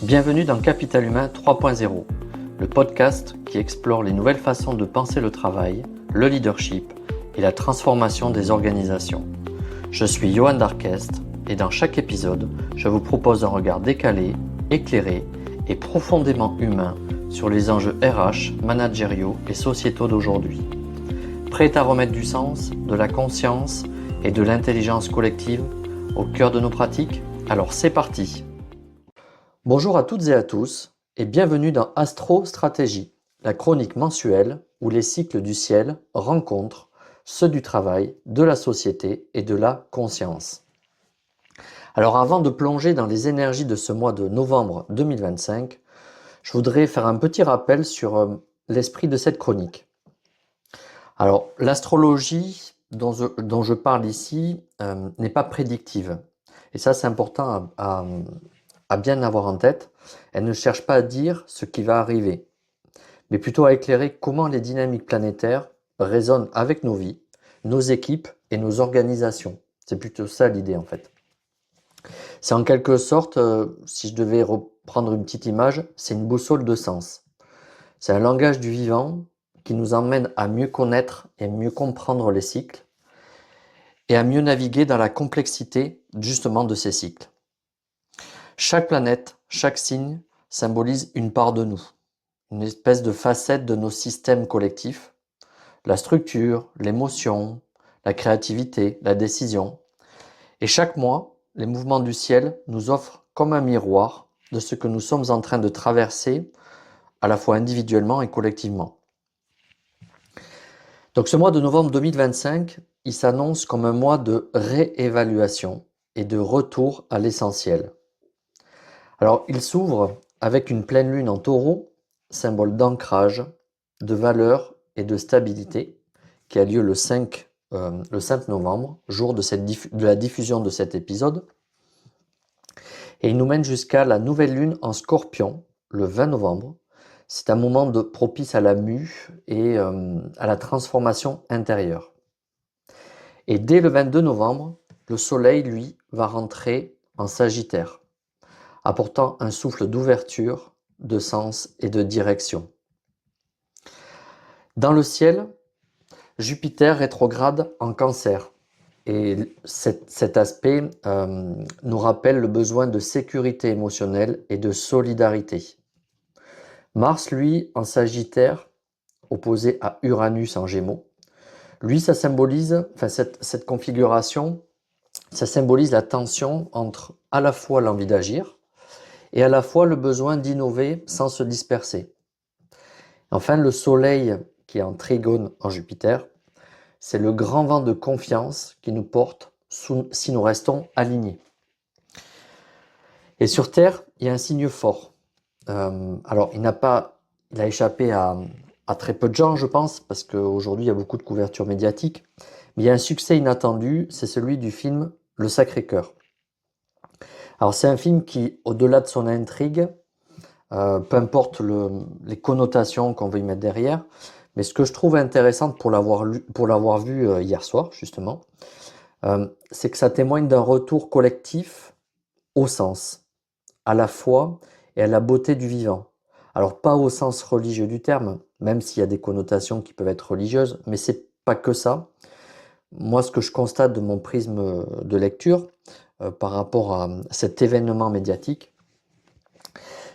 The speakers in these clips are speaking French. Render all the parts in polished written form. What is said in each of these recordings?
Bienvenue dans Capital Humain 3.0, le podcast qui explore les nouvelles façons de penser le travail, le leadership et la transformation des organisations. Je suis Johan Darquest et dans chaque épisode, je vous propose un regard décalé, éclairé et profondément humain sur les enjeux RH, managériaux et sociétaux d'aujourd'hui. Prêt à remettre du sens, de la conscience et de l'intelligence collective au cœur de nos pratiques? Alors c'est parti! Bonjour à toutes et à tous et bienvenue dans Astro Stratégie, la chronique mensuelle où les cycles du ciel rencontrent ceux du travail, de la société et de la conscience. Alors avant de plonger dans les énergies de ce mois de novembre 2025, je voudrais faire un petit rappel sur l'esprit de cette chronique. Alors l'astrologie dont je parle ici n'est pas prédictive et ça c'est important à bien avoir en tête. Elle ne cherche pas à dire ce qui va arriver, mais plutôt à éclairer comment les dynamiques planétaires résonnent avec nos vies, nos équipes et nos organisations. C'est plutôt ça l'idée en fait. C'est en quelque sorte, si je devais reprendre une petite image, c'est une boussole de sens. C'est un langage du vivant qui nous emmène à mieux connaître et mieux comprendre les cycles et à mieux naviguer dans la complexité justement de ces cycles. Chaque planète, chaque signe symbolise une part de nous, une espèce de facette de nos systèmes collectifs, la structure, l'émotion, la créativité, la décision. Et chaque mois, les mouvements du ciel nous offrent comme un miroir de ce que nous sommes en train de traverser, à la fois individuellement et collectivement. Donc ce mois de novembre 2025, il s'annonce comme un mois de réévaluation et de retour à l'essentiel. Alors, il s'ouvre avec une pleine lune en taureau, symbole d'ancrage, de valeur et de stabilité, qui a lieu le 5 novembre, jour de la diffusion de cet épisode. Et il nous mène jusqu'à la nouvelle lune en scorpion, le 20 novembre. C'est un moment propice à la mue et à la transformation intérieure. Et dès le 22 novembre, le soleil, lui, va rentrer en Sagittaire, apportant un souffle d'ouverture, de sens et de direction. Dans le ciel, Jupiter rétrograde en Cancer. Et cet aspect nous rappelle le besoin de sécurité émotionnelle et de solidarité. Mars, lui, en Sagittaire, opposé à Uranus en Gémeaux, lui, ça symbolise, cette configuration, ça symbolise la tension entre à la fois l'envie d'agir, et à la fois le besoin d'innover sans se disperser. Enfin, le Soleil, qui est en trigone en Jupiter, c'est le grand vent de confiance qui nous porte si nous restons alignés. Et sur Terre, il y a un signe fort. Alors, il a échappé à très peu de gens, je pense, parce qu'aujourd'hui, il y a beaucoup de couverture médiatique. Mais il y a un succès inattendu, c'est celui du film Le Sacré-Cœur. Alors, c'est un film qui, au-delà de son intrigue, peu importe les connotations qu'on veut y mettre derrière, mais ce que je trouve intéressant pour l'avoir vu hier soir, justement, c'est que ça témoigne d'un retour collectif au sens, à la foi et à la beauté du vivant. Alors pas au sens religieux du terme, même s'il y a des connotations qui peuvent être religieuses, mais c'est pas que ça. Moi, ce que je constate de mon prisme de lecture par rapport à cet événement médiatique,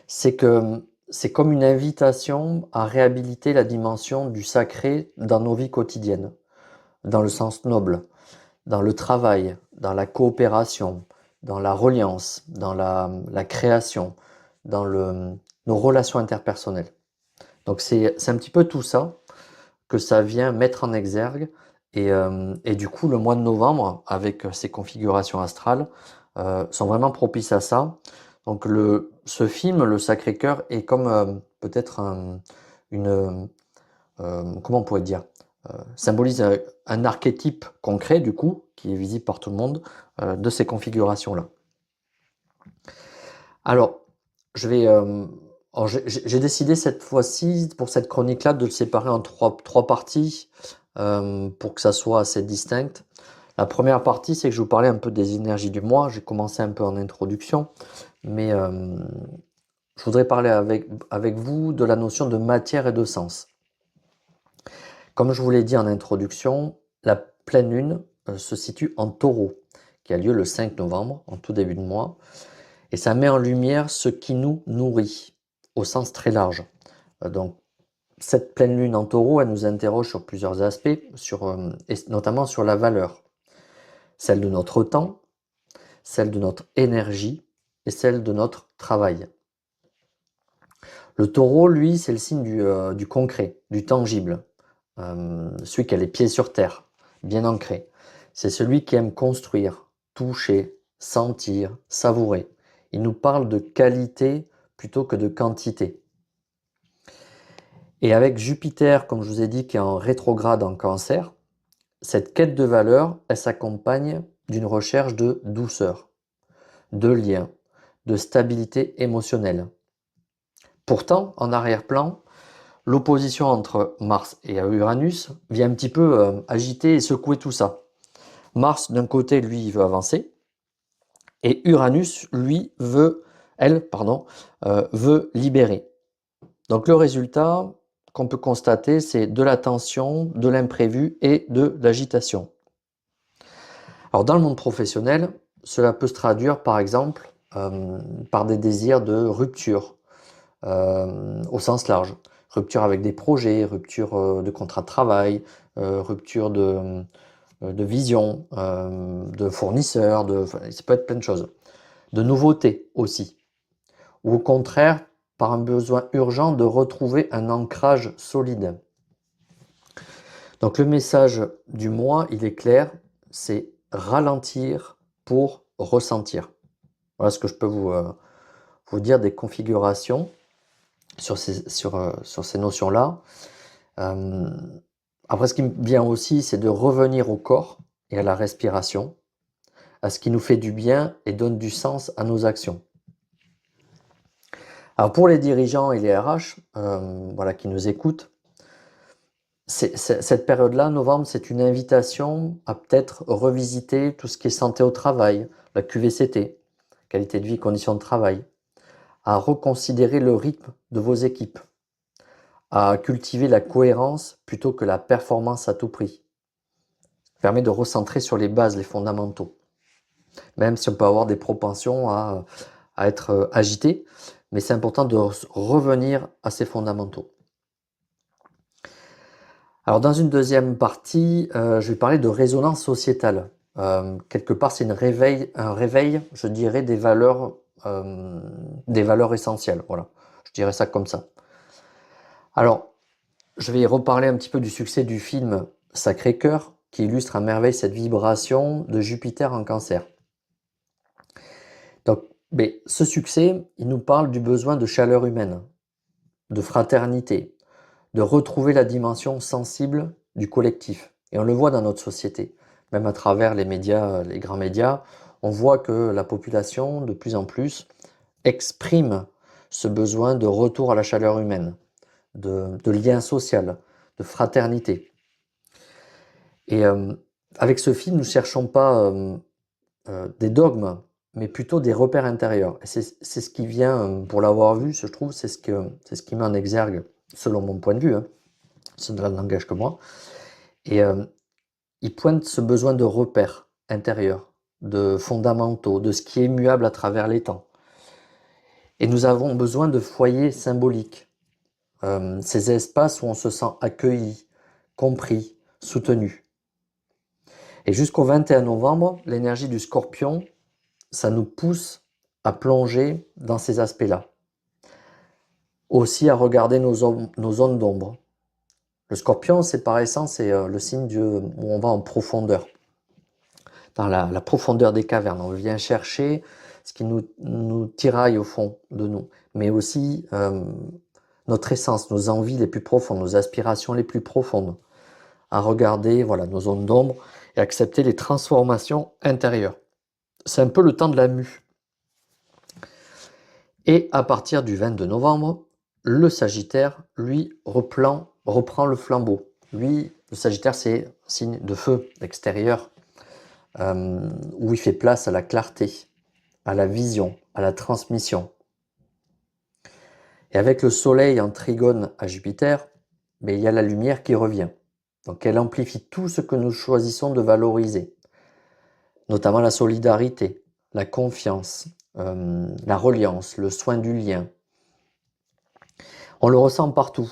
c'est que c'est comme une invitation à réhabiliter la dimension du sacré dans nos vies quotidiennes, dans le sens noble, dans le travail, dans la coopération, dans la reliance, dans la création, dans nos relations interpersonnelles. Donc c'est un petit peu tout ça que ça vient mettre en exergue et du coup le mois de novembre avec ces configurations astrales sont vraiment propices à ça. Donc ce film, Le Sacré-Cœur, est comme peut-être comment on pourrait dire, symbolise un archétype concret du coup, qui est visible par tout le monde, de ces configurations-là. Alors, j'ai décidé cette fois-ci, pour cette chronique-là, de le séparer en trois parties pour que ça soit assez distinct. La première partie, c'est que je vous parlais un peu des énergies du mois. J'ai commencé un peu en introduction, mais je voudrais parler avec vous de la notion de matière et de sens. Comme je vous l'ai dit en introduction, la pleine lune se situe en Taureau, qui a lieu le 5 novembre, en tout début de mois, et ça met en lumière ce qui nous nourrit, au sens très large. Donc, cette pleine lune en Taureau, elle nous interroge sur plusieurs aspects, et notamment sur la valeur, celle de notre temps, celle de notre énergie et celle de notre travail. Le Taureau, lui, c'est le signe du concret, du tangible, celui qui a les pieds sur terre, bien ancré. C'est celui qui aime construire, toucher, sentir, savourer. Il nous parle de qualité plutôt que de quantité. Et avec Jupiter, comme je vous ai dit, qui est en rétrograde en Cancer, cette quête de valeur, elle s'accompagne d'une recherche de douceur, de lien, de stabilité émotionnelle. Pourtant, en arrière-plan, l'opposition entre Mars et Uranus vient un petit peu agiter et secouer tout ça. Mars, d'un côté, lui, il veut avancer, et Uranus, lui, veut libérer. Donc le résultat qu'on peut constater, c'est de la tension, de l'imprévu et de l'agitation. Alors dans le monde professionnel, cela peut se traduire par exemple par des désirs de rupture au sens large. Rupture avec des projets, rupture de contrat de travail, rupture de vision, de fournisseurs, ça peut être plein de choses. De nouveautés aussi. Ou au contraire, par un besoin urgent de retrouver un ancrage solide. Donc le message du mois, il est clair, c'est ralentir pour ressentir. Voilà ce que je peux vous dire des configurations sur ces notions-là. Après, ce qui me vient aussi, c'est de revenir au corps et à la respiration, à ce qui nous fait du bien et donne du sens à nos actions. Alors pour les dirigeants et les RH qui nous écoutent, cette période-là, novembre, c'est une invitation à peut-être revisiter tout ce qui est santé au travail, la QVCT, qualité de vie, conditions de travail, à reconsidérer le rythme de vos équipes, à cultiver la cohérence plutôt que la performance à tout prix. Ça permet de recentrer sur les bases, les fondamentaux. Même si on peut avoir des propensions à être agité, mais c'est important de revenir à ces fondamentaux. Alors dans une deuxième partie, je vais parler de résonance sociétale. Quelque part, c'est un réveil, je dirais, des valeurs essentielles. Voilà, je dirais ça comme ça. Alors, je vais reparler un petit peu du succès du film Sacré-Cœur, qui illustre à merveille cette vibration de Jupiter en Cancer. Donc, ce succès, il nous parle du besoin de chaleur humaine, de fraternité, de retrouver la dimension sensible du collectif. Et on le voit dans notre société, même à travers les médias, les grands médias, on voit que la population, de plus en plus, exprime ce besoin de retour à la chaleur humaine, de lien social, de fraternité. Et avec ce film, nous ne cherchons pas des dogmes, mais plutôt des repères intérieurs. Et c'est ce qui vient, pour l'avoir vu, je trouve, c'est ce qui met en exergue, selon mon point de vue, ça ne n'engage que moi, et il pointe ce besoin de repères intérieurs, de fondamentaux, de ce qui est immuable à travers les temps. Et nous avons besoin de foyers symboliques, ces espaces où on se sent accueilli, compris, soutenu. Et jusqu'au 21 novembre, l'énergie du Scorpion, ça nous pousse à plonger dans ces aspects-là. Aussi à regarder nos zones d'ombre. Le Scorpion, c'est par essence, c'est le signe où on va en profondeur. Dans la profondeur des cavernes, on vient chercher ce qui nous tiraille au fond de nous. Mais aussi notre essence, nos envies les plus profondes, nos aspirations les plus profondes. À regarder nos zones d'ombre et accepter les transformations intérieures. C'est un peu le temps de la mue. Et à partir du 22 novembre, le Sagittaire, lui, reprend le flambeau. Lui, le Sagittaire, c'est signe de feu, d'extérieur, où il fait place à la clarté, à la vision, à la transmission. Et avec le Soleil en trigone à Jupiter, mais il y a la lumière qui revient. Donc elle amplifie tout ce que nous choisissons de valoriser, notamment la solidarité, la confiance, la reliance, le soin du lien. On le ressent partout.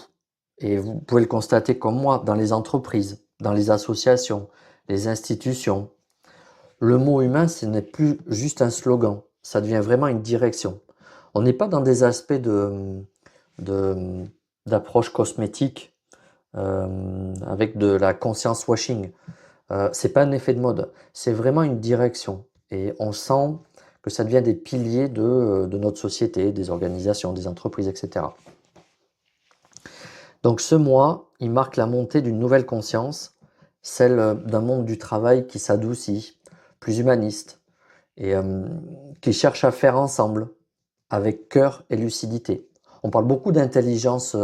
Et vous pouvez le constater comme moi, dans les entreprises, dans les associations, les institutions. Le mot humain, ce n'est plus juste un slogan, ça devient vraiment une direction. On n'est pas dans des aspects d'approche cosmétique avec de la conscience washing. C'est pas un effet de mode, c'est vraiment une direction. Et on sent que ça devient des piliers de notre société, des organisations, des entreprises, etc. Donc ce mois, il marque la montée d'une nouvelle conscience, celle d'un monde du travail qui s'adoucit, plus humaniste, et qui cherche à faire ensemble, avec cœur et lucidité. On parle beaucoup d'intelligence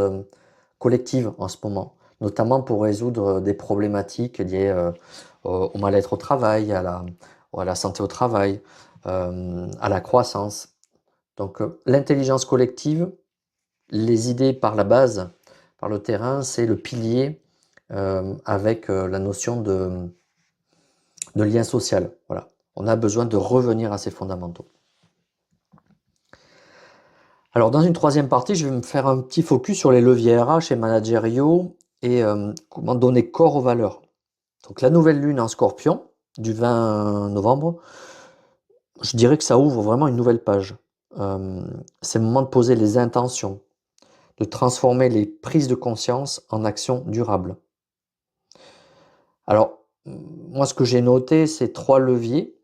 collective en ce moment, notamment pour résoudre des problématiques liées au mal-être au travail, à la santé au travail, à la croissance. Donc l'intelligence collective, les idées par la base, par le terrain, c'est le pilier avec la notion de lien social. Voilà. On a besoin de revenir à ces fondamentaux. Alors dans une troisième partie, je vais me faire un petit focus sur les leviers RH et managériaux et comment donner corps aux valeurs. Donc la nouvelle lune en Scorpion du 20 novembre, je dirais que ça ouvre vraiment une nouvelle page. C'est le moment de poser les intentions, de transformer les prises de conscience en actions durables. Alors, moi ce que j'ai noté, c'est 3 leviers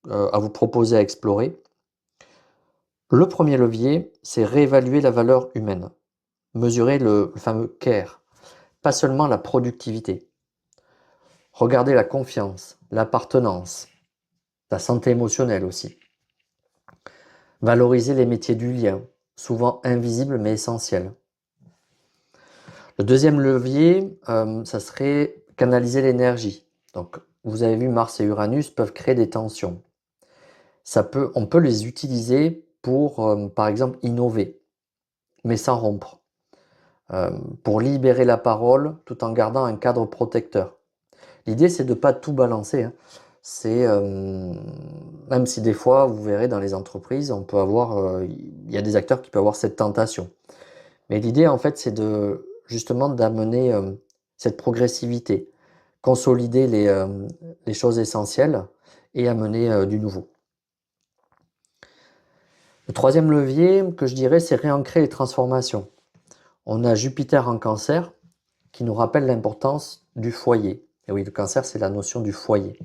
à vous proposer à explorer. Le premier levier, c'est réévaluer la valeur humaine, mesurer le fameux care, pas seulement la productivité. Regardez la confiance, l'appartenance, la santé émotionnelle aussi. Valoriser les métiers du lien, souvent invisibles mais essentiels. Le deuxième levier, ça serait canaliser l'énergie. Donc, vous avez vu, Mars et Uranus peuvent créer des tensions. On peut les utiliser pour, par exemple, innover, mais sans rompre. Pour libérer la parole tout en gardant un cadre protecteur. L'idée, c'est de ne pas tout balancer. Hein. Même si des fois, vous verrez dans les entreprises, il y a des acteurs qui peuvent avoir cette tentation. Mais l'idée, en fait, c'est justement d'amener cette progressivité, consolider les choses essentielles et amener du nouveau. Le troisième levier que je dirais, c'est réancrer les transformations. On a Jupiter en Cancer qui nous rappelle l'importance du foyer. Et oui, le Cancer, c'est la notion du foyer.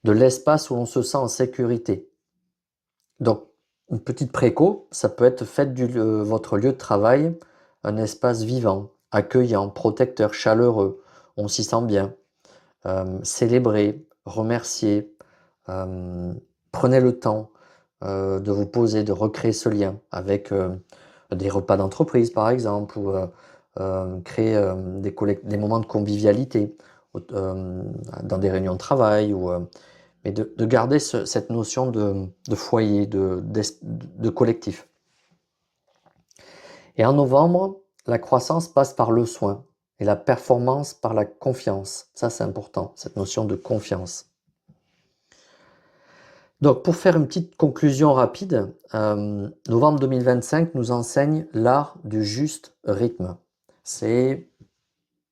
De l'espace où l'on se sent en sécurité. Donc, une petite préco, ça peut être faites votre lieu de travail un espace vivant, accueillant, protecteur, chaleureux. On s'y sent bien. Célébrez, remerciez, prenez le temps de vous poser, de recréer ce lien avec des repas d'entreprise par exemple, ou créer des moments de convivialité dans des réunions de travail, mais de garder cette notion de foyer, de collectif. Et en novembre, la croissance passe par le soin et la performance par la confiance. Ça, c'est important, cette notion de confiance. Donc, pour faire une petite conclusion rapide, novembre 2025 nous enseigne l'art du juste rythme. C'est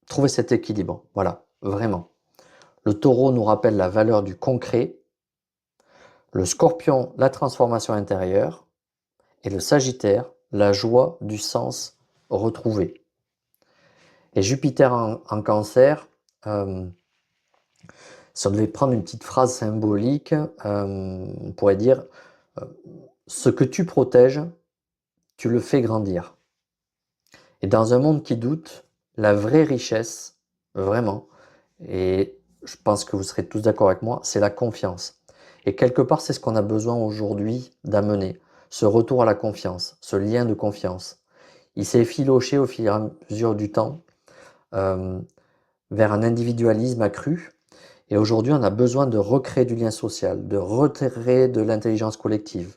trouver cet équilibre, voilà, vraiment. Le taureau nous rappelle la valeur du concret, le scorpion, la transformation intérieure, et le sagittaire, la joie du sens retrouvé. Et Jupiter en Cancer, si on devait prendre une petite phrase symbolique, on pourrait dire ce que tu protèges, tu le fais grandir. Et dans un monde qui doute, la vraie richesse, vraiment, et je pense que vous serez tous d'accord avec moi, c'est la confiance. Et quelque part, c'est ce qu'on a besoin aujourd'hui d'amener, ce retour à la confiance, ce lien de confiance. Il s'est effiloché au fur et à mesure du temps vers un individualisme accru. Et aujourd'hui, on a besoin de recréer du lien social, de recréer de l'intelligence collective.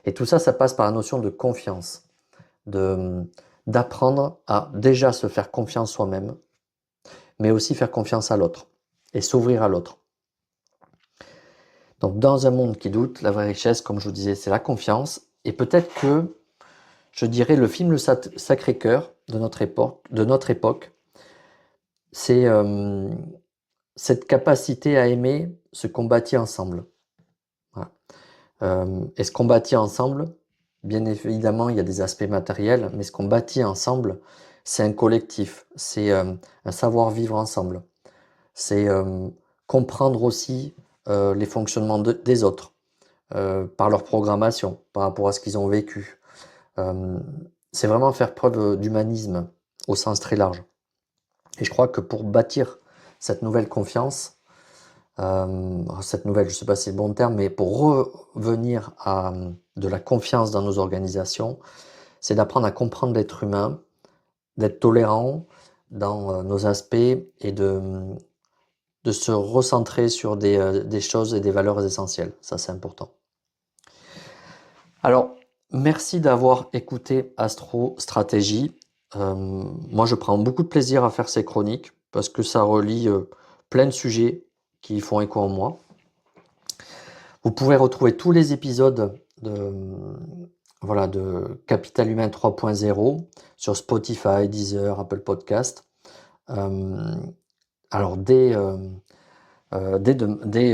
Et tout ça, ça passe par la notion de confiance, d'apprendre à déjà se faire confiance soi-même, mais aussi faire confiance à l'autre et s'ouvrir à l'autre. Donc dans un monde qui doute, la vraie richesse, comme je vous disais, c'est la confiance. Et peut-être que, je dirais, le film Le Sacré-Cœur de notre époque, c'est cette capacité à aimer ce qu'on bâtit ensemble. Voilà. Et ce qu'on bâtit ensemble, bien évidemment, il y a des aspects matériels, mais ce qu'on bâtit ensemble, c'est un collectif, c'est un savoir-vivre ensemble. C'est comprendre aussi les fonctionnements des autres, par leur programmation, par rapport à ce qu'ils ont vécu. C'est vraiment faire preuve d'humanisme au sens très large. Et je crois que pour bâtir cette nouvelle confiance, cette nouvelle, je ne sais pas si c'est le bon terme, mais pour revenir à de la confiance dans nos organisations, c'est d'apprendre à comprendre l'être humain, d'être tolérant dans nos aspects et de se recentrer sur des choses et des valeurs essentielles. Ça, c'est important. Alors, merci d'avoir écouté Astro Stratégie. Moi, je prends beaucoup de plaisir à faire ces chroniques parce que ça relie plein de sujets qui font écho en moi. Vous pouvez retrouver tous les épisodes de Capital Humain 3.0 sur Spotify, Deezer, Apple Podcast. Alors, dès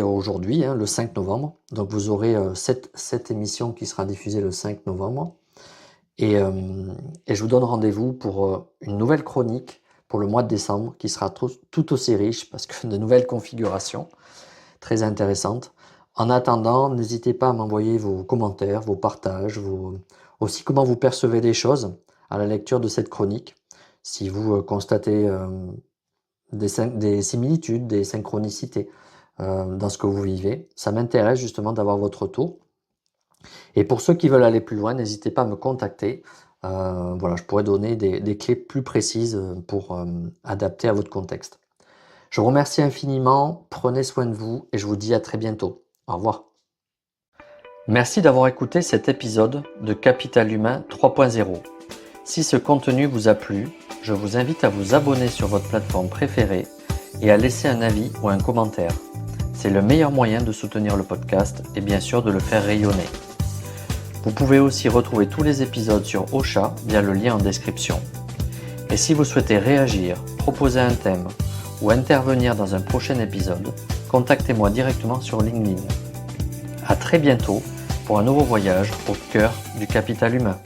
aujourd'hui, le 5 novembre, donc vous aurez cette émission qui sera diffusée le 5 novembre. Et je vous donne rendez-vous pour une nouvelle chronique pour le mois de décembre qui sera tout aussi riche parce que de nouvelles configurations très intéressantes. En attendant, n'hésitez pas à m'envoyer vos commentaires, vos partages, aussi comment vous percevez les choses à la lecture de cette chronique. Si vous constatez des similitudes, des synchronicités dans ce que vous vivez, ça m'intéresse justement d'avoir votre retour. Et pour ceux qui veulent aller plus loin, n'hésitez pas à me contacter. Je pourrais donner des clés plus précises pour adapter à votre contexte. Je vous remercie infiniment, prenez soin de vous et je vous dis à très bientôt. Au revoir. Merci d'avoir écouté cet épisode de Capital Humain 3.0. Si ce contenu vous a plu, je vous invite à vous abonner sur votre plateforme préférée et à laisser un avis ou un commentaire. C'est le meilleur moyen de soutenir le podcast et bien sûr de le faire rayonner. Vous pouvez aussi retrouver tous les épisodes sur Ocha via le lien en description. Et si vous souhaitez réagir, proposer un thème ou intervenir dans un prochain épisode, contactez-moi directement sur LinkedIn. À très bientôt pour un nouveau voyage au cœur du capital humain.